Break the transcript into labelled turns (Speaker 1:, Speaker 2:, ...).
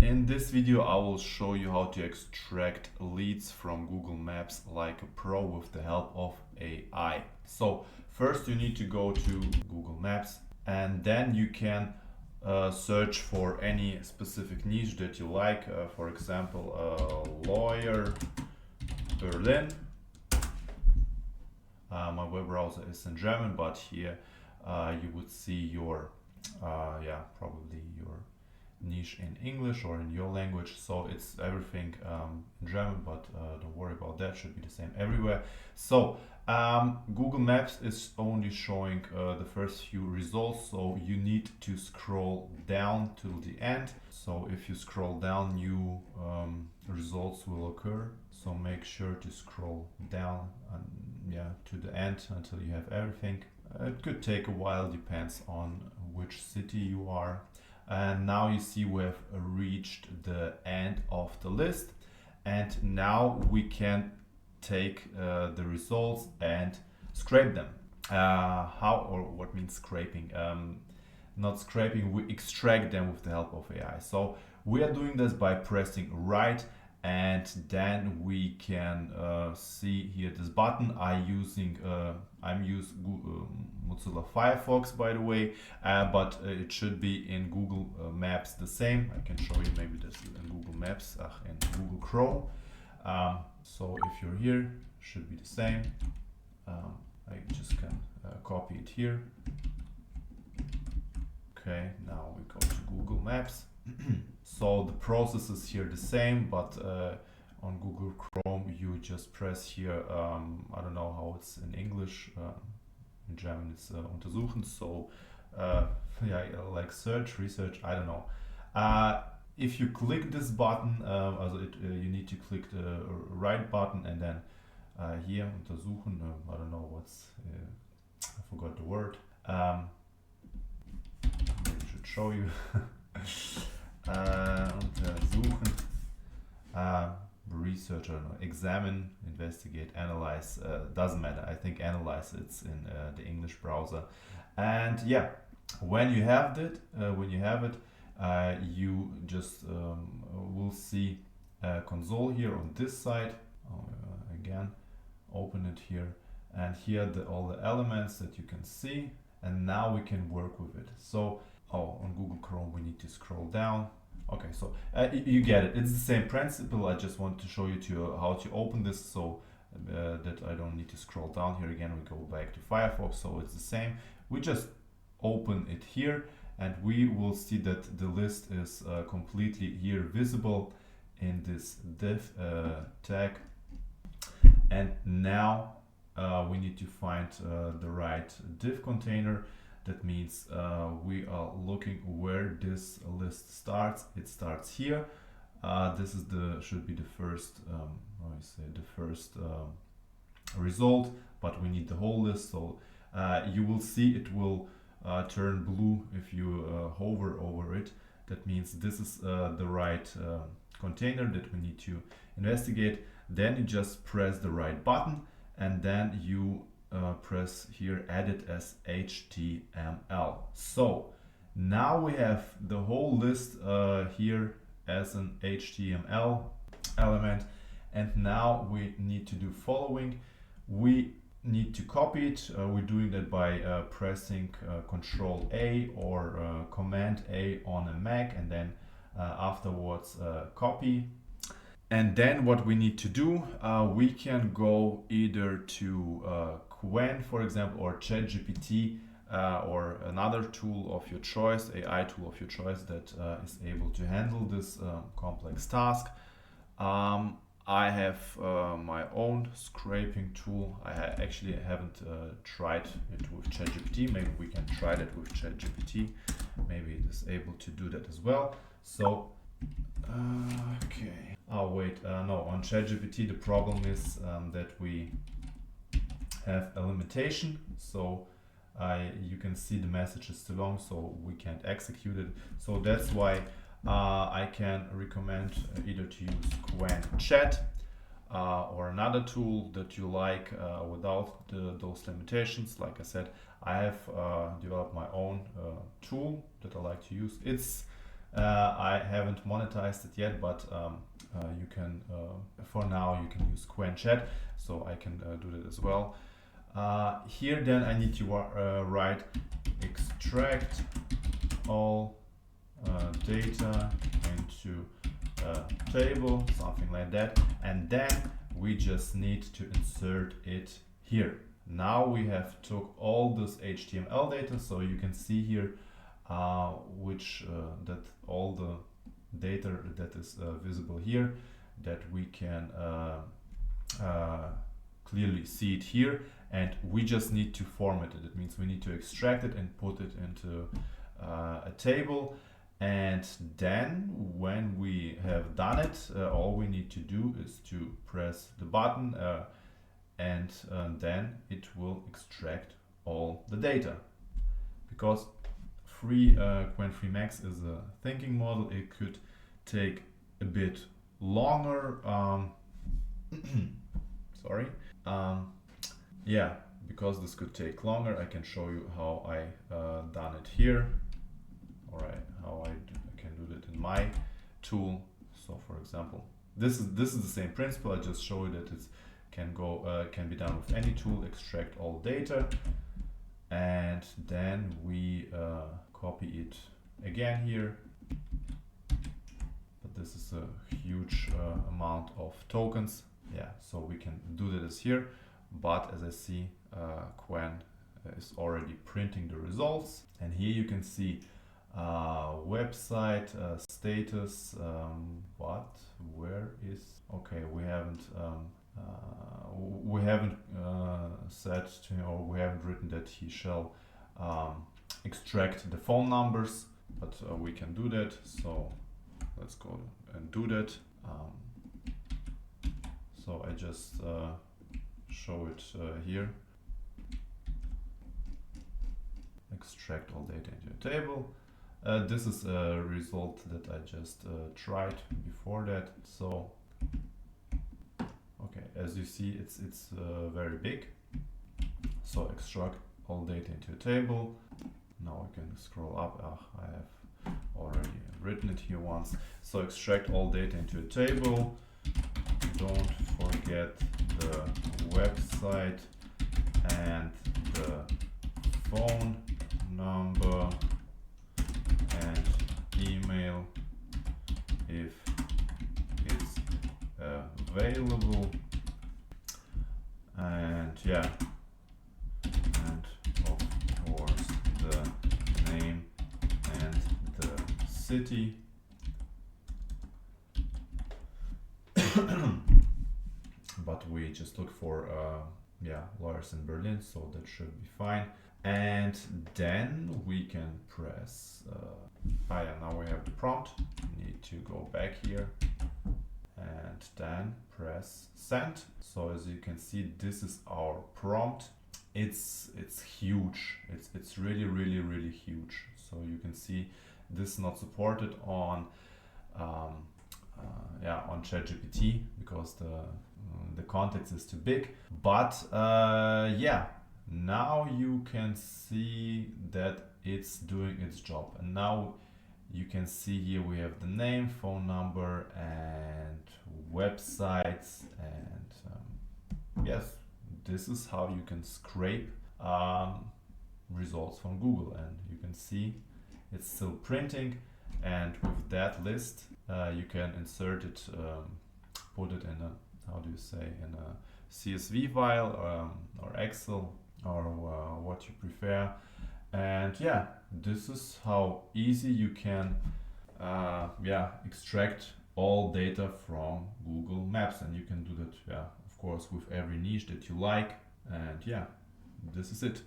Speaker 1: In this video, I will show you how to extract leads from Google Maps like a pro with the help of AI. So first you need to go to Google Maps and then you can search for any specific niche that you like. For example, lawyer Berlin. My web browser is in German, but here you would see your probably your niche in English or in your language, so it's everything in German, but don't worry about that, should be the same everywhere. So Google Maps is only showing the first few results, so you need to scroll down till the end. So if you scroll down, new results will occur, so make sure to scroll down to the end until you have everything. It could take a while, depends on which city you are. And now you see we have reached the end of the list, and now we can take the results and scrape them. How or what means scraping? Not scraping, we extract them with the help of AI. So we are doing this by pressing right, and then we can see here this button. I'm using Mozilla Firefox, by the way, but it should be in Google Maps the same. I can show you maybe this in Google Maps, in Google Chrome. So if you're here, should be the same. I just can copy it here. Okay, now we go to Google Maps. So the process is here the same, but on Google Chrome you just press here, I don't know how it's in English, in German it's untersuchen, so like search, research, I don't know. If you click this button, you need to click the right button and then here untersuchen, I don't know what's, I forgot the word. Maybe I should show you. Untersuchen, research, examine, investigate, analyze, doesn't matter. I think analyze it's in the English browser. And yeah, when you have it, you just will see a console here on this side. Again, open it here, and here all the elements that you can see, and now we can work with it. So on Google Chrome we need to scroll down. Okay, so you get it. It's the same principle. I just want to show you how to open this, so that I don't need to scroll down. Here again, we go back to Firefox, so it's the same. We just open it here, and we will see that the list is completely here visible in this div tag. And now we need to find the right div container. That means we are looking where this list starts. It starts here. This is should be the first result, but we need the whole list. So you will see it will turn blue if you hover over it. That means this is the right container that we need to investigate. Then you just press the right button, and then you press here edit as HTML. So now we have the whole list here as an HTML element, and now we need to do following. We need to copy it. We're doing that by pressing Control A or Command A on a Mac, and then afterwards copy. And then what we need to do, we can go either to Qwen, for example, or ChatGPT, or another tool of your choice, AI tool of your choice that is able to handle this complex task. I have my own scraping tool. I actually haven't tried it with ChatGPT. Maybe we can try that with ChatGPT. Maybe it is able to do that as well. So, okay. Oh wait, no, on ChatGPT the problem is that we have a limitation. So you can see the message is too long, so we can't execute it. So that's why I can recommend either to use Qwen Chat or another tool that you like without those limitations. Like I said, I have developed my own tool that I like to use. It's I haven't monetized it yet, but you can, for now, you can use Qwen Chat, so I can do that as well. Here then I need to write extract all data into a table, something like that, and then we just need to insert it here. Now we have took all this HTML data, so you can see here that all the data that is visible here, that we can clearly see it here, and we just need to format it. It means we need to extract it and put it into a table, and then when we have done it, all we need to do is to press the button and then it will extract all the data. Because Qwen Free Max is a thinking model, it could take a bit longer. Sorry. Yeah, because this could take longer, I can show you how I done it here. Alright, how I can do that in my tool. So for example, this is the same principle. I just show you that it can be done with any tool. Extract all data, and then we copy it again here. But this is a huge amount of tokens. Yeah, so we can do this here. But as I see, Qwen is already printing the results, and here you can see website status. Where is? Okay, we haven't said to him, or we haven't written that he shall extract the phone numbers, but we can do that. So let's go and do that. So I just show it here. Extract all data into a table. This is a result that I just tried before that. So, okay, as you see, it's very big. So extract all data into a table. Now I can scroll up. I have already written it here once. So extract all data into a table. Don't forget the website and the phone number and email if it's available, and yeah, and of course the name and the city. But we just look for lawyers in Berlin, so that should be fine. And then we can press now we have the prompt. We need to go back here and then press send. So as you can see, this is our prompt. It's huge. It's really huge. So you can see this is not supported on on ChatGPT because the context is too big. But now you can see that it's doing its job. And now you can see here we have the name, phone number, and websites. And yes, this is how you can scrape results from Google. And you can see it's still printing. And with that list, you can insert it, put it in in a CSV file or Excel, or what you prefer. And yeah, this is how easy you can extract all data from Google Maps. And you can do that, of course, with every niche that you like. And yeah, this is it.